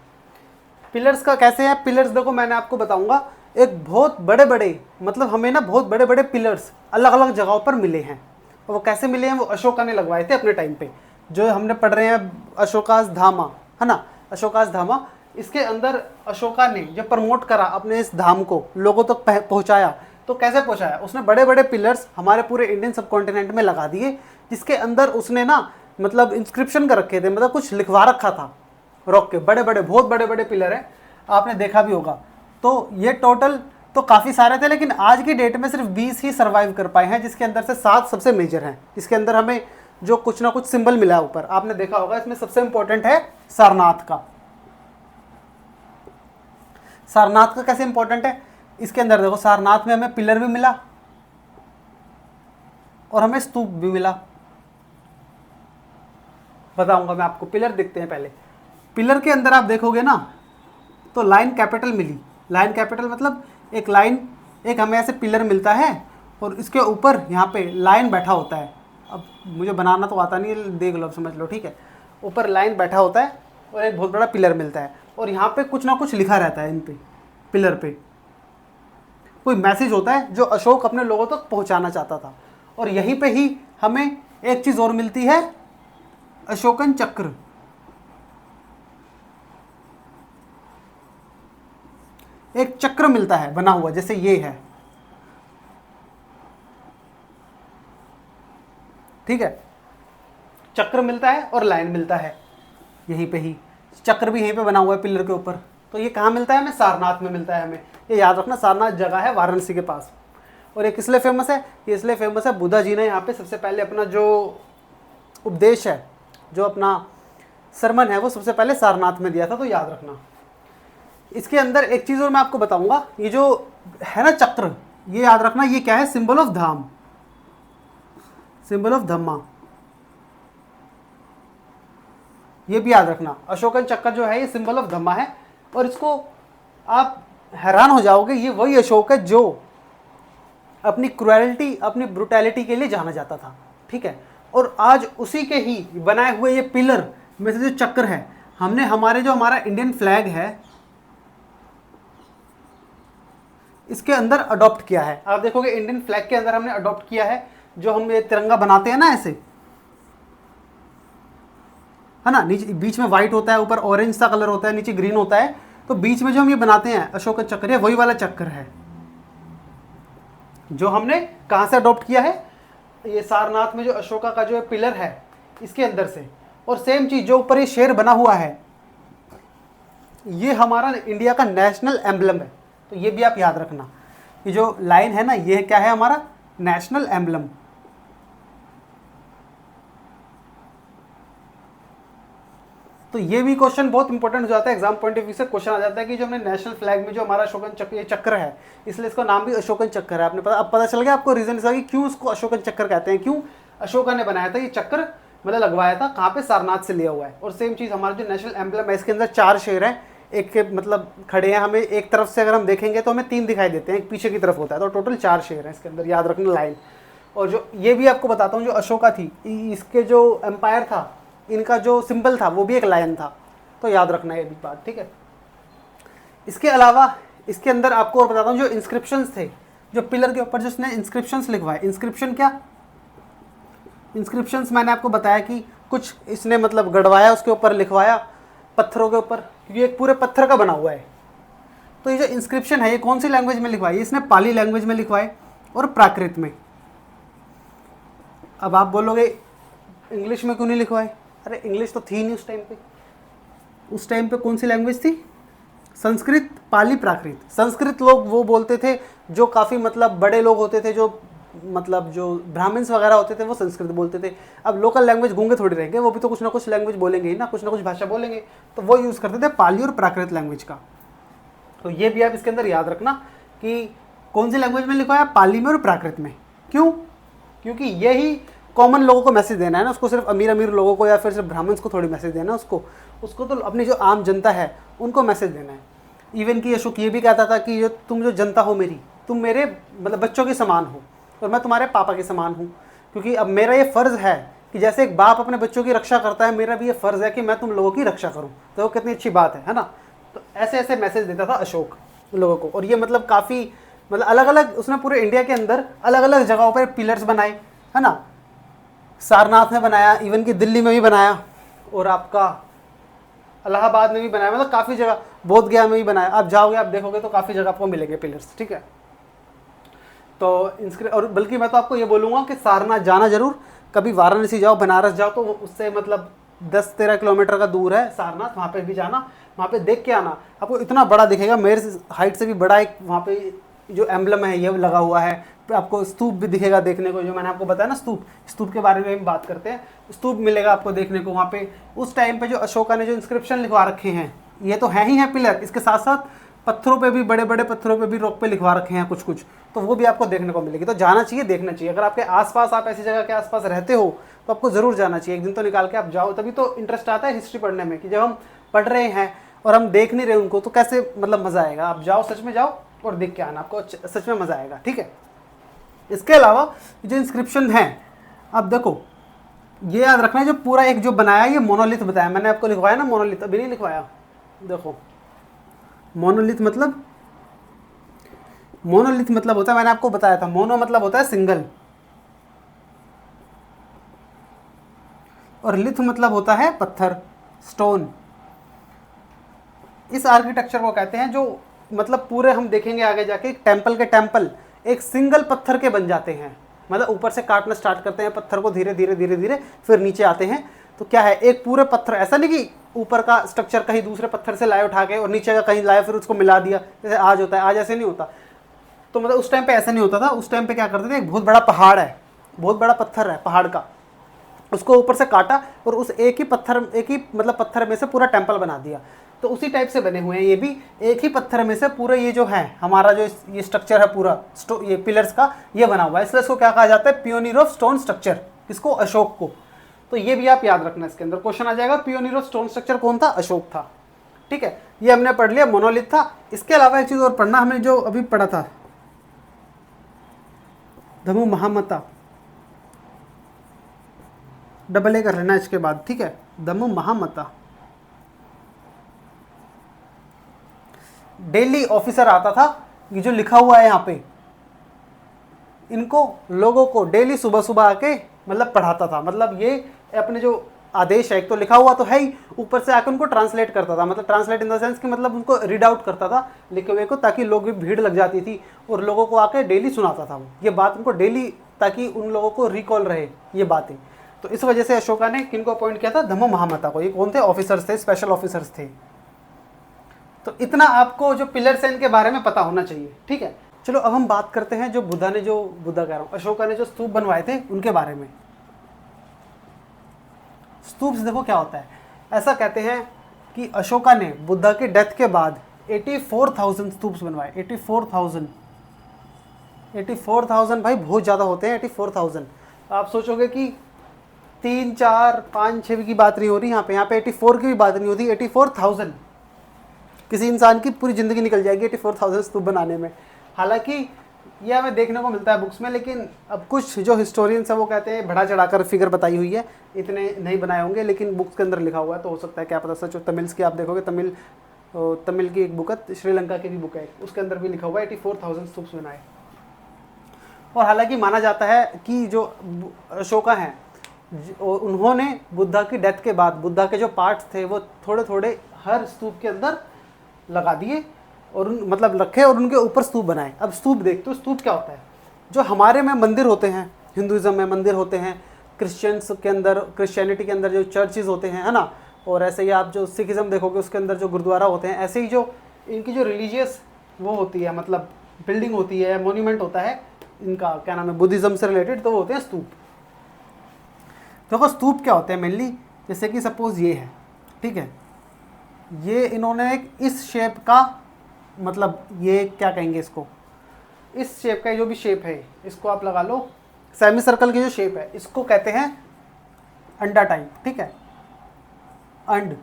पिलर्स का कैसे है, पिलर्स देखो मैंने आपको बताऊंगा, एक बहुत बड़े बड़े, मतलब हमें ना बहुत बड़े बड़े पिलर्स अलग अलग जगहों पर मिले हैं। और वो कैसे मिले हैं, वो अशोका ने लगवाए थे अपने टाइम पे। जो हमने पढ़ रहे हैं अशोकास धामा, है ना, अशोकास धामा, इसके अंदर अशोका ने जब प्रमोट करा अपने इस धाम को, लोगों तक पहुंचाया, तो कैसे पहुंचाया, उसने बड़े बड़े पिलर्स हमारे पूरे इंडियन सबकॉन्टिनेंट में लगा दिए, जिसके अंदर उसने ना मतलब इंस्क्रिप्शन कर रखे थे, मतलब कुछ लिखवा रखा था रॉक के। बड़े बड़े, बहुत बड़े बड़े पिलर हैं, आपने देखा भी होगा। तो ये टोटल तो काफ़ी सारे थे, लेकिन आज की डेट में सिर्फ 20 ही सर्वाइव कर पाए हैं, जिसके अंदर से 7 सबसे मेजर हैं। इसके अंदर हमें जो कुछ ना कुछ सिंबल मिला है ऊपर, आपने देखा होगा। इसमें सबसे इंपॉर्टेंट है सारनाथ का। सारनाथ का कैसे इंपॉर्टेंट है, इसके अंदर देखो सारनाथ में हमें पिलर भी मिला और हमें स्तूप भी मिला। बताऊंगा मैं आपको, पिलर देखते हैं पहले। पिलर के अंदर आप देखोगे ना तो लाइन कैपिटल मिली। लाइन कैपिटल मतलब एक लाइन, एक हमें ऐसे पिलर मिलता है और इसके ऊपर यहाँ पे लाइन बैठा होता है। अब मुझे बनाना तो आता नहीं, देख लो, समझ लो, ठीक है। ऊपर लाइन बैठा होता है और एक बहुत बड़ा पिलर मिलता है, और यहाँ पे कुछ ना कुछ लिखा रहता है इन पे पिलर पे, कोई मैसेज होता है जो अशोक अपने लोगों तक पहुंचाना चाहता था। और यहीं पे ही हमें एक चीज और मिलती है, अशोकन चक्र। एक चक्र मिलता है बना हुआ, जैसे ये है, ठीक है, चक्र मिलता है और लाइन मिलता है, यहीं पे ही चक्र भी यहीं पे बना हुआ है पिलर के ऊपर। तो ये कहाँ मिलता है हमें? सारनाथ में मिलता है हमें। ये याद रखना, सारनाथ जगह है वाराणसी के पास। और ये किस लिए फेमस है? ये इसलिए फेमस है, बुद्धा जी ने यहाँ पे सबसे पहले अपना जो उपदेश है, जो अपना सरमन है, वो सबसे पहले सारनाथ में दिया था, तो याद रखना। इसके अंदर एक चीज़ और मैं आपको बताऊंगा, ये जो है ना चक्र, ये याद रखना, ये क्या है? Symbol of Dham, symbol of Dhamma, ये भी याद रखना। अशोकन चक्र जो है ये सिंबल ऑफ धम्मा है, और इसको आप हैरान हो जाओगे, ये वही अशोक है जो अपनी क्रुएलिटी, अपनी ब्रुटैलिटी के लिए जाना जाता था, ठीक है। और आज उसी के ही बनाए हुए ये पिलर में से जो चक्र है, हमने हमारे जो हमारा इंडियन फ्लैग है इसके अंदर अडॉप्ट किया है। आप देखोगे इंडियन फ्लैग के अंदर हमने अडॉप्ट किया है, जो हम ये तिरंगा बनाते हैं ना ऐसे, है ना, नीचे बीच में व्हाइट होता है, ऊपर ऑरेंज सा कलर होता है, नीचे ग्रीन होता है, तो बीच में जो हम ये बनाते हैं अशोक चक्र, वही वाला चक्र है जो हमने कहां से अडॉप्ट किया है? ये सारनाथ में जो अशोका का जो पिलर है इसके अंदर से। और सेम चीज जो ऊपर ये शेर बना हुआ है, ये हमारा इंडिया का नेशनल एम्बलम है, तो ये भी आप याद रखना। ये जो लाइन है ना, ये क्या है? हमारा नेशनल एम्बलम। तो ये भी क्वेश्चन बहुत इंपॉर्टेंट हो जाता है, एग्जाम पॉइंट ऑफ व्यू से क्वेश्चन आ जाता है कि जो हमने नेशनल फ्लैग में जो हमारा अशोकन चक्र, ये चक्र है, इसलिए इसका नाम भी अशोकन चक्र है। आपने पता, अब पता चल गया आपको रीजन इसका कि क्यों इसको अशोकन चक्र कहते हैं, क्यों अशोका ने बनाया था ये चक्र, मतलब लगवाया था कहाँ पे? सारनाथ से लिया हुआ है। और सेम चीज हमारा जो नेशनल एम्बलम है, इसके अंदर 4 शेर हैं, एक के मतलब खड़े हैं, हमें एक तरफ से अगर हम देखेंगे तो हमें 3 दिखाई देते हैं, एक पीछे की तरफ होता है, तो टोटल 4 शेर हैं इसके अंदर, याद रखना लाइन। और जो ये भी आपको बताता हूँ, जो अशोका थी, इसके जो एम्पायर था, इनका जो सिंबल था वो भी एक लायन था, तो याद रखना ये भी बात, ठीक है। इसके अलावा इसके अंदर आपको और बताता हूँ, जो इंस्क्रिप्शंस थे, जो पिलर के ऊपर जिसने इंस्क्रिप्शंस लिखवाए, इंस्क्रिप्शन क्या? इंस्क्रिप्शंस मैंने आपको बताया कि कुछ इसने मतलब गढ़वाया, उसके ऊपर लिखवाया पत्थरों के ऊपर, क्योंकि एक पूरे पत्थर का बना हुआ है। तो ये जो इंस्क्रिप्शन है, ये कौन सी लैंग्वेज में लिखवाई? इसने पाली लैंग्वेज में लिखवाए और प्राकृत में। अब आप बोलोगे इंग्लिश में क्यों नहीं लिखवाए? अरे इंग्लिश तो थी नहीं उस टाइम पे। उस टाइम पे कौन सी लैंग्वेज थी? संस्कृत, पाली, प्राकृत। संस्कृत लोग वो बोलते थे जो काफ़ी मतलब बड़े लोग होते थे, जो मतलब जो ब्राह्मण्स वगैरह होते थे, वो संस्कृत बोलते थे। अब लोकल लैंग्वेज गूंगे थोड़ी रहेंगे, वो भी तो कुछ ना कुछ लैंग्वेज बोलेंगे ही ना, कुछ ना कुछ भाषा बोलेंगे, तो वो यूज़ करते थे पाली और प्राकृत लैंग्वेज का। तो ये भी आप इसके अंदर याद रखना कि कौन सी लैंग्वेज में लिखा है? पाली में और प्राकृत में। क्यों? क्योंकि यही कॉमन लोगों को मैसेज देना है ना, उसको सिर्फ अमीर अमीर लोगों को या फिर सिर्फ ब्राह्मण्स को थोड़ी मैसेज देना है, उसको तो अपनी जो आम जनता है उनको मैसेज देना है। इवन कि अशोक ये भी कहता था कि जो तुम जो जनता हो मेरी, तुम मेरे मतलब बच्चों के समान हो और मैं तुम्हारे पापा के समान हूँ, क्योंकि अब मेरा ये फ़र्ज़ है कि जैसे एक बाप अपने बच्चों की रक्षा करता है, मेरा भी ये फ़र्ज़ है कि मैं तुम लोगों की रक्षा करूँ। तो वो कितनी अच्छी बात है ना। तो ऐसे ऐसे मैसेज देता था अशोक लोगों को। और ये मतलब काफ़ी मतलब अलग अलग उसने पूरे इंडिया के अंदर अलग अलग जगहों पर पिलर्स बनाए, है ना। सारनाथ में बनाया, इवन कि दिल्ली में भी बनाया, और आपका इलाहाबाद में भी बनाया, मतलब काफ़ी जगह, बोध गया में भी बनाया। आप जाओगे, आप देखोगे तो काफ़ी जगह आपको मिलेंगे पिलर्स, ठीक है। तो और बल्कि मैं तो आपको ये बोलूँगा कि सारनाथ जाना जरूर, कभी वाराणसी जाओ, बनारस जाओ, तो उससे मतलब 10-13 किलोमीटर का दूर है सारनाथ, वहाँ पे भी जाना, वहाँ पे देख के आना। आपको इतना बड़ा दिखेगा, मेरे हाइट से भी बड़ा एक वहाँ पे जो एम्बलम है ये लगा हुआ है। आपको स्तूप भी दिखेगा देखने को, जो मैंने आपको बताया ना स्तूप के बारे में हम बात करते हैं, स्तूप मिलेगा आपको देखने को वहाँ पे। उस टाइम पे जो अशोका ने जो इंस्क्रिप्शन लिखवा रखे हैं, ये तो है ही है पिलर, इसके साथ साथ पत्थरों पे भी, बड़े बड़े पत्थरों पे भी रॉक पे लिखवा रखे हैं कुछ कुछ, तो वो भी आपको देखने को मिलेगी। तो जाना चाहिए, देखना चाहिए। अगर आपके आसपास, आप ऐसी जगह के आसपास रहते हो तो आपको ज़रूर जाना चाहिए, एक दिन तो निकाल के आप जाओ, तभी तो इंटरेस्ट आता है हिस्ट्री पढ़ने में। कि जब हम पढ़ रहे हैं और हम देख नहीं रहे उनको, तो कैसे मतलब मज़ा आएगा। आप जाओ, सच में जाओ और देख के आना, आपको सच में मज़ा आएगा, ठीक है। इसके अलावा जो इंस्क्रिप्शन है, आप देखो ये याद रखना है, जो पूरा एक जो बनाया ये मोनोलिथ बताया मैंने आपको, लिखवाया ना मोनोलिथ, अभी नहीं लिखवाया, देखो मोनोलिथ मतलब, मोनोलिथ मतलब होता है, मैंने आपको बताया था, मोनो मतलब होता है सिंगल, और लिथ मतलब होता है पत्थर, स्टोन। इस आर्किटेक्चर को कहते हैं जो मतलब पूरे हम देखेंगे आगे जाके, टेम्पल के टेम्पल एक सिंगल पत्थर के बन जाते हैं, मतलब ऊपर से काटना स्टार्ट करते हैं पत्थर को, धीरे धीरे धीरे धीरे फिर नीचे आते हैं। तो क्या है, एक पूरे पत्थर, ऐसा नहीं कि ऊपर का स्ट्रक्चर कहीं दूसरे पत्थर से लाए उठा के और नीचे का कहीं लाए फिर उसको मिला दिया, जैसे आज होता है, आज ऐसे नहीं होता। तो मतलब उस टाइम पे ऐसा नहीं होता था, उस टाइम पे क्या करते थे, एक बहुत बड़ा पहाड़ है, बहुत बड़ा पत्थर है पहाड़ का, उसको ऊपर से काटा और उस एक ही मतलब पत्थर में से पूरा टेम्पल बना दिया। तो उसी टाइप से बने हुए हैं ये भी, एक ही पत्थर में से पूरा ये जो है हमारा जो ये स्ट्रक्चर है पूरा, ये पिलर्स का ये बना हुआ है, इसलिए इसको क्या कहा जाता है, पियोनियर ऑफ स्टोन स्ट्रक्चर, इसको अशोक को। तो ये भी आप याद रखना, इसके अंदर क्वेश्चन आ जाएगा, पियोनियर ऑफ स्टोन स्ट्रक्चर कौन था, अशोक था। ठीक है, ये हमने पढ़ लिया, मोनोलिथ था। इसके अलावा एक चीज़ और पढ़ना, हमने जो अभी पढ़ा था धम्मो महामता, डबल ए कर लेना इसके बाद, ठीक है, धम्मो महामता। डेली ऑफिसर आता था, ये जो लिखा हुआ है यहाँ पे, इनको लोगों को डेली सुबह सुबह आके मतलब पढ़ाता था, मतलब ये अपने जो आदेश है, एक तो लिखा हुआ तो है ही, ऊपर से आके उनको ट्रांसलेट करता था, मतलब ट्रांसलेट इन द सेंस कि मतलब उनको रीड आउट करता था लिखे हुए को, ताकि लोग भी भीड़ लग जाती थी और लोगों को आके डेली सुनाता था वो ये बात उनको डेली, ताकि उन लोगों को रिकॉल रहे ये बातें। तो इस वजह से अशोका ने किनको अपॉइंट किया था, धम्मो महामता को। ये कौन थे, ऑफिसर्स थे, स्पेशल ऑफिसर्स थे। तो इतना आपको जो पिलर्स हैं इनके बारे में पता होना चाहिए, ठीक है। चलो अब हम बात करते हैं जो बुद्धा कह रहा हूँ, अशोका ने जो स्तूप बनवाए थे उनके बारे में। स्तूप्स देखो क्या होता है, ऐसा कहते हैं कि अशोका ने बुद्धा के डेथ के बाद 84,000 स्तूप्स बनवाए। 84,000 भाई बहुत ज़्यादा होते हैं 84,000। आप सोचोगे कि 3, 4, 5, 6 की बात नहीं हो रही यहाँ पे 84 की भी बात नहीं होती, 84,000 किसी इंसान की पूरी ज़िंदगी निकल जाएगी 84,000 स्तूप बनाने में। हालांकि यह हमें देखने को मिलता है बुक्स में, लेकिन अब कुछ जो हिस्टोरियंस हैं वो कहते हैं बढ़ा चढ़ाकर फिगर बताई हुई है, इतने नहीं बनाए होंगे, लेकिन बुक्स के अंदर लिखा हुआ है, तो हो सकता है क्या पता सच हो। तमिल्स की आप देखोगे, तमिल की एक बुक है, श्रीलंका की भी बुक है, उसके अंदर भी लिखा हुआ है 84,000 स्तूप्स बनाए। और हालांकि माना जाता है कि जो अशोका हैं उन्होंने बुद्धा की डेथ के बाद बुद्धा के जो पार्ट्स थे वो थोड़े थोड़े हर स्तूप के अंदर लगा दिए और मतलब रखे और उनके ऊपर स्तूप बनाए। अब स्तूप देख, तो स्तूप क्या होता है, जो हमारे में मंदिर होते हैं, हिंदुज़म में मंदिर होते हैं, क्रिश्चियंस के अंदर, क्रिश्चियनिटी के अंदर जो चर्चेज होते हैं, है ना, और ऐसे ही आप जो सिखिज़म देखोगे उसके अंदर जो गुरुद्वारा होते हैं, ऐसे ही जो इनकी जो रिलीजियस वो होती है, मतलब बिल्डिंग होती है, मोन्यूमेंट होता है इनका, क्या नाम है, बुद्धिज़्म से रिलेटेड, तो वो होते हैं स्तूप। देखो स्तूप क्या होते हैं मेनली, जैसे कि सपोज ये है, ठीक है, ये इन्होंने एक इस शेप का, मतलब ये क्या कहेंगे इसको, इस शेप का जो भी शेप है इसको आप लगा लो, सेमी सर्कल की जो शेप है इसको कहते हैं अंडा टाइप, ठीक है, अंड।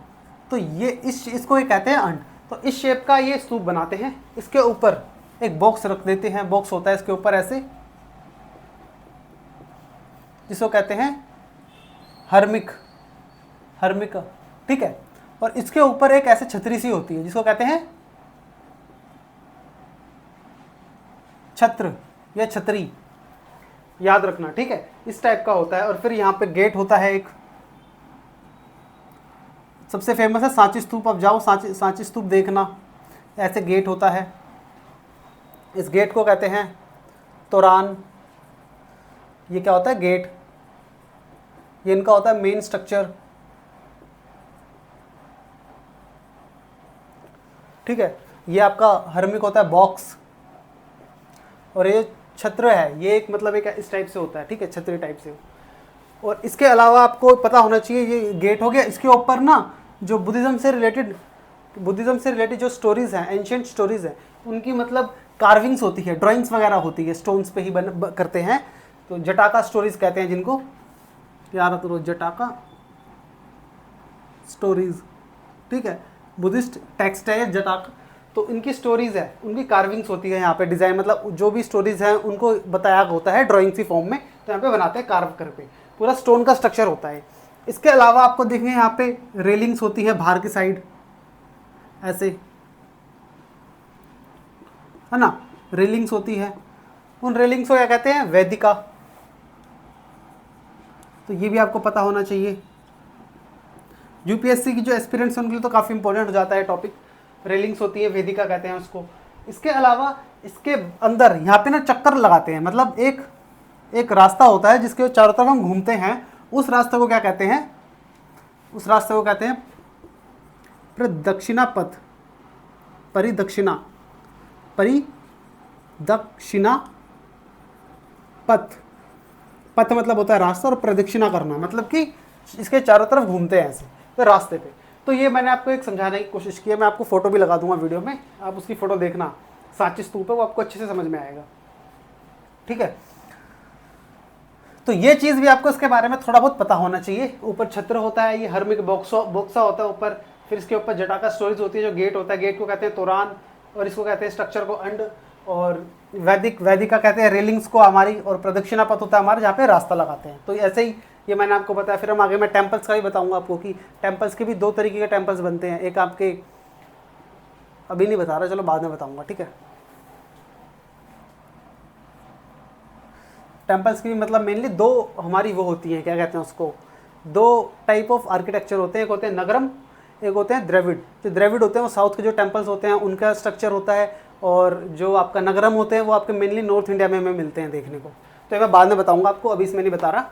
तो ये इसको ये कहते हैं अंड। तो इस शेप का ये स्तूप बनाते हैं, इसके ऊपर एक बॉक्स रख देते हैं, बॉक्स होता है इसके ऊपर ऐसे, जिसको कहते हैं हर्मिक, ठीक है, और इसके ऊपर एक ऐसे छतरी सी होती है जिसको कहते हैं छत्र या छतरी, याद रखना, ठीक है, इस टाइप का होता है। और फिर यहाँ पे गेट होता है एक, सबसे फेमस है सांची स्तूप। अब जाओ सांची स्तूप देखना, ऐसे गेट होता है, इस गेट को कहते हैं तोरान। ये क्या होता है, गेट, ये इनका होता है मेन स्ट्रक्चर, ठीक है। ये आपका हर्मिक होता है बॉक्स, और ये छत्र है, ये एक मतलब एक इस टाइप से होता है, ठीक है, छतरी टाइप से। और इसके अलावा आपको पता होना चाहिए, ये गेट हो गया, इसके ऊपर ना जो बुद्धिज़्म से रिलेटेड जो स्टोरीज़ हैं, एंशिएंट स्टोरीज़ हैं, उनकी मतलब कार्विंग्स होती है, ड्राइंग्स वगैरह होती है, स्टोन्स पे ही करते हैं। तो जटाका स्टोरीज़ कहते हैं जिनको, याद करो, जटाका स्टोरीज़, ठीक है, बुद्धिस्ट टेक्स्ट है जटाका। तो इनकी स्टोरीज़ है, उनकी कार्विंग्स होती है यहाँ पे, डिज़ाइन, मतलब जो भी स्टोरीज़ हैं उनको बताया होता है ड्राइंग की फॉर्म में, तो यहाँ पे बनाते हैं कार्व करके। पूरा स्टोन का स्ट्रक्चर होता है। इसके अलावा आपको देखेंगे यहाँ पे रेलिंग्स होती है बाहर की साइड, ऐसे, है ना, रेलिंग्स होती है। उन रेलिंग्स को क्या कहते हैं? वेदिका। तो ये भी आपको पता होना चाहिए। यूपीएससी की जो एस्पिरेंट्स हैं उनके लिए तो काफ़ी इंपॉर्टेंट हो जाता है टॉपिक। रेलिंग्स होती है, वेदिका कहते हैं उसको। इसके अलावा इसके अंदर यहाँ पे ना चक्कर लगाते हैं, मतलब एक रास्ता होता है जिसके चारों तरफ हम घूमते हैं। उस रास्ते को क्या कहते हैं? उस रास्ते को कहते हैं प्रदक्षिणा पथ, परिदक्षिणा पथ। पथ मतलब होता है रास्ता, और प्रदक्षिणा करना मतलब कि इसके चारों तरफ घूमते हैं ऐसे तो रास्ते पे। तो ये मैंने आपको एक समझाने की कोशिश की है। मैं आपको फोटो भी लगा दूंगा वीडियो में, आप उसकी फोटो देखना। सांची स्तूप है, वो आपको अच्छे से समझ में आएगा। ठीक है, तो ये चीज़ भी आपको इसके बारे में थोड़ा बहुत पता होना चाहिए। ऊपर छत्र होता है, ये हर्मिक बोक्सा होता है ऊपर। फिर इसके ऊपर जटाका स्टोरेज होती है, जो गेट होता है, गेट को कहते हैं तोरान, और इसको कहते हैं स्ट्रक्चर को अंड, और वैदिका कहते हैं रेलिंग्स को हमारी, और प्रदक्षिणा पथ होता है हमारा जहाँ पे रास्ता लगाते हैं। तो ऐसे ही ये मैंने आपको बताया। फिर हम आगे मैं टेम्पल्स का भी बताऊंगा आपको कि टेम्पल्स के भी 2 तरीके के टेम्पल्स बनते हैं। एक आपके, अभी नहीं बता रहा, चलो बाद में बताऊंगा, ठीक है। टेम्पल्स की भी मतलब मेनली 2 हमारी वो होती हैं, क्या कहते हैं उसको, 2 टाइप ऑफ आर्किटेक्चर होते हैं। एक होते हैं नगरम, एक होते हैं द्रविड़। जो द्रविड़ होते हैं वो साउथ के जो टेम्पल्स होते हैं उनका स्ट्रक्चर होता है, और जो आपका नगरम होते हैं वो आपके मेनली नॉर्थ इंडिया में मिलते हैं देखने को। तो ये मैं बाद में बताऊंगा आपको, अभी इसमें नहीं बता रहा,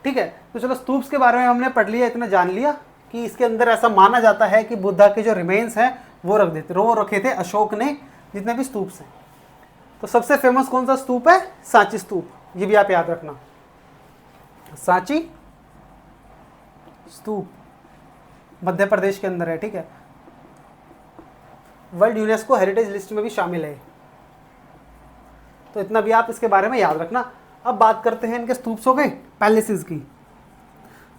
ठीक है। तो चलो, स्तूप्स के बारे में हमने पढ़ लिया, इतना जान लिया कि इसके अंदर ऐसा माना जाता है कि बुद्धा के जो रिमेन्स हैं वो रखे थे अशोक ने, जितने भी स्तूप्स हैं। तो सबसे फेमस कौन सा स्तूप है? सांची स्तूप। ये भी आप याद रखना, सांची स्तूप मध्य प्रदेश के अंदर है, ठीक है। वर्ल्ड यूनेस्को हेरिटेज लिस्ट में भी शामिल है। तो इतना भी आप इसके बारे में याद रखना। अब बात करते हैं इनके स्तूप्स हो गए, पैलेसेस की।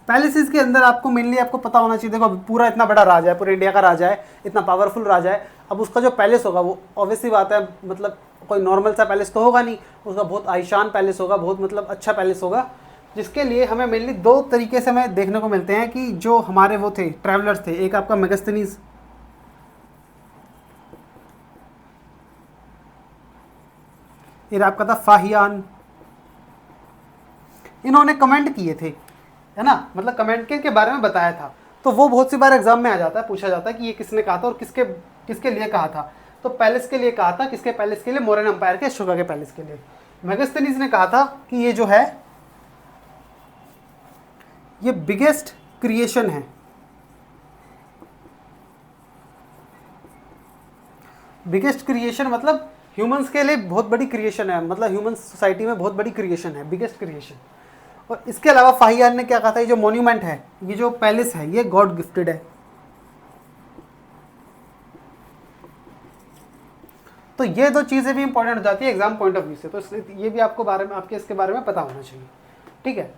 पैलेसेस के अंदर आपको मेनली आपको पता होना चाहिए, देखो पूरा इतना बड़ा राजा है, पूरे इंडिया का राजा है, इतना पावरफुल राजा है। अब उसका जो पैलेस होगा वो ऑब्वियसली बात है, मतलब कोई नॉर्मल सा पैलेस तो होगा नहीं, उसका बहुत आलीशान पैलेस होगा, बहुत मतलब अच्छा पैलेस होगा। जिसके लिए हमें मेनली 2 तरीके से हमें देखने को मिलते हैं कि जो हमारे वो थे ट्रैवलर्स थे। एक आपका मेगास्थनीज, फिर आपका था फाहियान। इन्होंने कमेंट किए थे, है ना, मतलब कमेंट के बारे में बताया था। तो वो बहुत सी बार एग्जाम में आ जाता है, पूछा जाता है कि ये किसने कहा था और किसके लिए कहा था। तो पैलेस के लिए कहा था, किसके पैलेस के लिए? मौर्यन एम्पायर के अशोका के पैलेस के लिए। मेगास्थनीज ने कहा था कि ये जो है ये बिगेस्ट क्रिएशन है। बिगेस्ट क्रिएशन मतलब ह्यूमंस के लिए बहुत बड़ी क्रिएशन है, मतलब ह्यूमन सोसाइटी में बहुत बड़ी क्रिएशन है, बिगेस्ट क्रिएशन। और इसके अलावा फाहियान ने क्या कहा था, ये जो मॉन्यूमेंट है, ये जो पैलेस है, ये गॉड गिफ्टेड है। तो ये 2 चीज़ें भी इंपॉर्टेंट हो जाती है एग्जाम पॉइंट ऑफ व्यू से। तो ये भी आपको इसके बारे में पता होना चाहिए, ठीक है।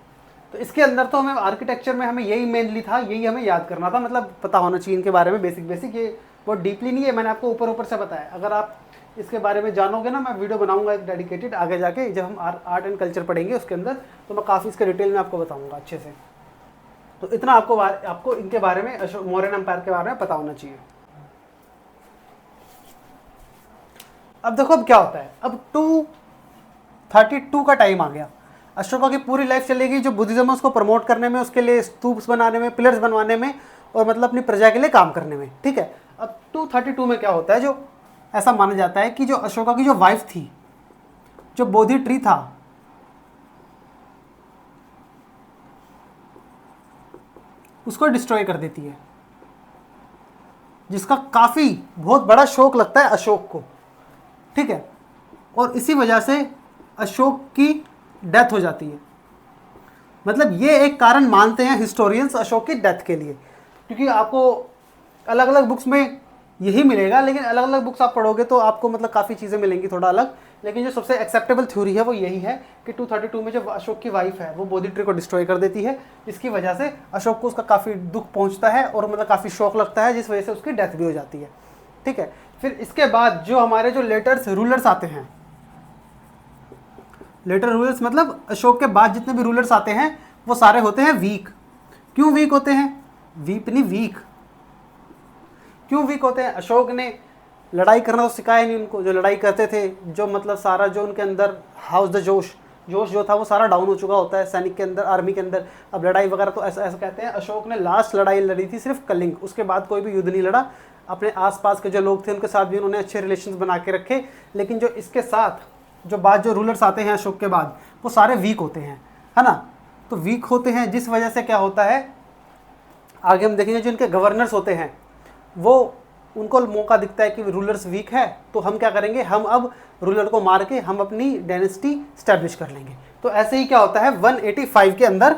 तो इसके अंदर तो हमें आर्किटेक्चर में हमें यही मेनली था, यही हमें याद करना था, मतलब पता होना चाहिए इनके बारे में बेसिक। ये बहुत डीपली नहीं है, मैंने आपको ऊपर से बताया। अगर आप इसके बारे में जानोगे ना, मैं वीडियो बनाऊंगा एक डेडिकेटेड आगे जाके, जब हम आर्ट एंड कल्चर पढ़ेंगे उसके अंदर, तो मैं काफ़ी इसके डिटेल में आपको बताऊंगा अच्छे से। तो इतना आपको इनके बारे में, मौर्यन एम्पायर के बारे में पता होना चाहिए। अब देखो अब क्या होता है, अब 232 का टाइम आ गया। अशोका की पूरी लाइफ चलेगी जो बुद्धिज्म है उसको प्रमोट करने में, उसके लिए स्तूप्स बनाने में, पिलर्स बनवाने में, और मतलब अपनी प्रजा के लिए काम करने में, ठीक है। अब 232 में क्या होता है, जो ऐसा माना जाता है कि जो अशोका की जो वाइफ थी, जो बोधि ट्री था, उसको डिस्ट्रॉय कर देती है, जिसका काफ़ी बहुत बड़ा शौक लगता है अशोक को, ठीक है। और इसी वजह से अशोक की डेथ हो जाती है। मतलब ये एक कारण मानते हैं हिस्टोरियंस अशोक की डेथ के लिए, क्योंकि आपको अलग अलग बुक्स में यही मिलेगा, लेकिन अलग अलग बुक्स आप पढ़ोगे तो आपको मतलब काफ़ी चीज़ें मिलेंगी थोड़ा अलग। लेकिन जो सबसे एक्सेप्टेबल थ्योरी है वो यही है कि 232 में जो अशोक की वाइफ है वो बोधि ट्री को डिस्ट्रॉय कर देती है, जिसकी वजह से अशोक को उसका काफ़ी दुख पहुंचता है और मतलब काफ़ी शौक लगता है, जिस वजह से उसकी डेथ भी हो जाती है, ठीक है। फिर इसके बाद जो हमारे जो लेटर्स रूलर्स आते हैं, लेटर रूलर्स मतलब अशोक के बाद जितने भी रूलर्स आते हैं वो सारे होते हैं वीक। क्यों वीक होते हैं? वीक नहीं, वीक। क्यों वीक होते हैं? अशोक ने लड़ाई करना तो सिखाया नहीं उनको, जो लड़ाई करते थे, जो मतलब सारा जो उनके अंदर हाउस द जोश जो था वो सारा डाउन हो चुका होता है सैनिक के अंदर, आर्मी के अंदर। अब लड़ाई वगैरह तो ऐसा ऐसा कहते हैं, अशोक ने लास्ट लड़ाई लड़ी थी सिर्फ कलिंग, उसके बाद कोई भी युद्ध नहीं लड़ा। अपने आसपास के जो लोग थे उनके साथ भी उन्होंने अच्छे रिलेशंस बना के रखे। लेकिन जो इसके साथ जो रूलर्स आते हैं अशोक के बाद, वो सारे वीक होते हैं, है ना। तो वीक होते हैं जिस वजह से क्या होता है, आगे हम देखेंगे जो इनके गवर्नर्स होते हैं वो, उनको मौका दिखता है कि रूलर्स वीक है, तो हम क्या करेंगे, हम अब रूलर को मार के हम अपनी डायनेस्टी स्टैब्लिश कर लेंगे। तो ऐसे ही क्या होता है 185 के अंदर,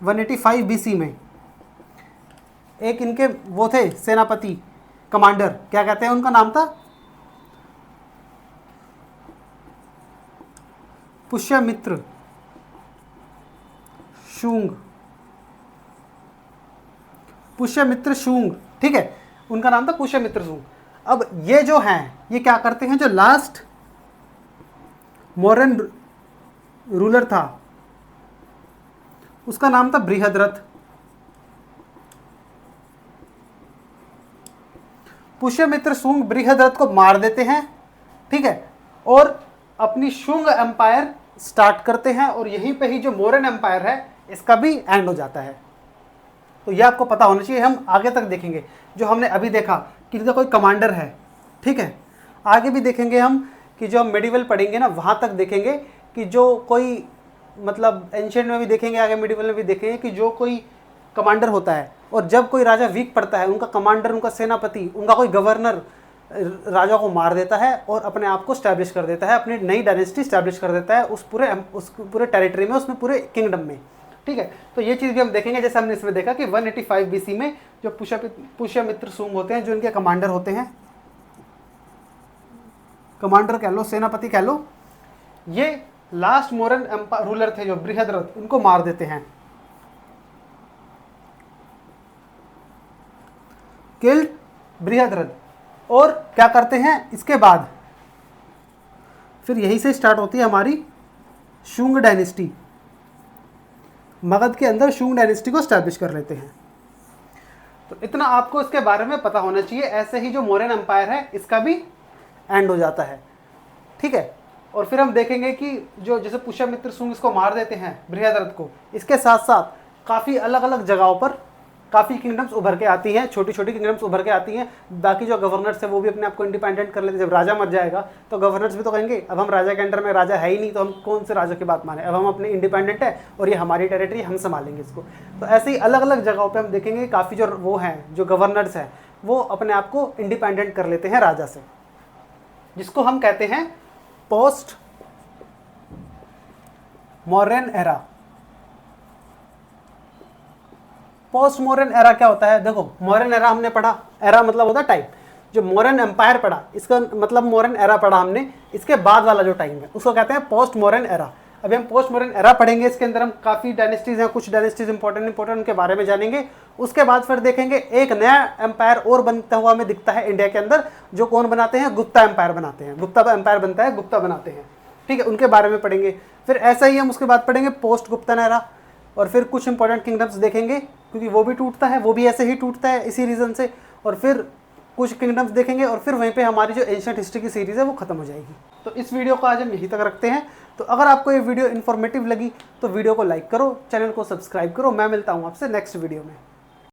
185 बीसी में एक इनके वो थे सेनापति, कमांडर, क्या कहते हैं उनका नाम था, पुष्यमित्र शुंग। पुष्यमित्र शुंग, ठीक है, उनका नाम था पुष्यमित्र शुंग। अब ये जो हैं, ये क्या करते हैं, जो लास्ट मौर्यन रूलर था उसका नाम था बृहद्रथ। पुष्यमित्र शुंग बृहद्रथ को मार देते हैं, ठीक है, और अपनी शुंग एम्पायर स्टार्ट करते हैं, और यहीं पे ही जो मौर्यन एम्पायर है इसका भी एंड हो जाता है। तो ये आपको पता होना चाहिए। हम आगे तक देखेंगे, जो हमने अभी देखा कि इनका कोई कमांडर है, ठीक है, आगे भी देखेंगे हम कि जो हम मेडिवल पढ़ेंगे ना, वहाँ तक देखेंगे कि जो कोई मतलब एंशिएंट में भी देखेंगे, आगे मेडिवल में भी देखेंगे कि जो कोई कमांडर होता है, और जब कोई राजा वीक पड़ता है, उनका कमांडर, उनका सेनापति, उनका कोई गवर्नर राजा को मार देता है और अपने आप को स्टैब्लिश कर देता है, अपनी नई डायनेस्टी स्टैब्लिश कर देता है उस पूरे टेरिटरी में, उसमें पूरे किंगडम में, ठीक है। तो ये चीज़ भी हम देखेंगे, जैसे हमने इसमें देखा कि 185 बीसी में जो पुष्यमित्र शुंग होते हैं, जो इनके कमांडर होते हैं, कमांडर कह लो, सेनापति कह लो, ये लास्ट मौर्यन रूलर थे जो बृहद्रथ, उनको मार देते हैं, किल्ड बृहद्रथ। और क्या करते हैं इसके बाद, फिर यहीं से स्टार्ट होती है हमारी शुंग डायनेस्टी। मगध के अंदर शुंग डायनेस्टी को स्टैब्लिश कर लेते हैं। तो इतना आपको इसके बारे में पता होना चाहिए। ऐसे ही जो मौर्यन एम्पायर है इसका भी एंड हो जाता है, ठीक है। और फिर हम देखेंगे कि जो जैसे पुष्यमित्र शुंग इसको मार देते हैं बृहद्रथ को, इसके साथ साथ काफ़ी अलग अलग जगहों पर काफ़ी किंगडम्स उभर के आती हैं, छोटी छोटी किंगडम्स उभर के आती हैं। बाकी जो गवर्नर्स है वो भी अपने आप को इंडिपेंडेंट कर लेते हैं। जब राजा मर जाएगा तो गवर्नर्स भी तो कहेंगे अब हम राजा के अंडर में, राजा है ही नहीं तो हम कौन से राजा की बात माने, अब हम अपने इंडिपेंडेंट है और ये हमारी टेरिटरी, हम संभालेंगे इसको। तो ऐसे ही अलग अलग जगहों पर हम देखेंगे काफ़ी जो वो हैं, जो गवर्नर्स हैं, वो अपने आप को इंडिपेंडेंट कर लेते हैं राजा से, जिसको हम कहते हैं post Mauryan era. Post Mauryan era क्या होता है? देखो, मौर्यन एरा हमने पढ़ा, एरा मतलब होता है टाइम। जो मौर्यन एम्पायर पढ़ा, इसका मतलब मौर्यन एरा पढ़ा हमने, इसके बाद वाला जो टाइम है उसको कहते हैं पोस्ट मौर्यन एरा। अभी हम पोस्ट मॉडर्न एरा पढ़ेंगे, इसके अंदर हम काफ़ी डायनेस्टीज़ हैं, कुछ डायनेस्टीज़ इंपॉर्टेंट उनके बारे में जानेंगे। उसके बाद फिर देखेंगे एक नया एम्पायर और बनता हुआ हमें दिखता है इंडिया के अंदर, जो कौन बनाते हैं? गुप्ता एम्पायर बनाते हैं। गुप्ता एम्पायर बनता है, गुप्ता बनाते हैं, ठीक है, उनके बारे में पढ़ेंगे। फिर ऐसा ही हम उसके बाद पढ़ेंगे पोस्ट गुप्तन एरा, और फिर कुछ इंपॉर्टेंट किंगडम्स देखेंगे, क्योंकि वो भी टूटता है, वो भी ऐसे ही टूटता है इसी रीज़न से। और फिर कुछ किंगडम्स देखेंगे, और फिर वहीं पे हमारी जो एंशिएंट हिस्ट्री की सीरीज़ है वो खत्म हो जाएगी। तो इस वीडियो को आज हम यहीं तक रखते हैं। तो अगर आपको ये वीडियो इन्फॉर्मेटिव लगी तो वीडियो को लाइक करो, चैनल को सब्सक्राइब करो। मैं मिलता हूँ आपसे नेक्स्ट वीडियो में।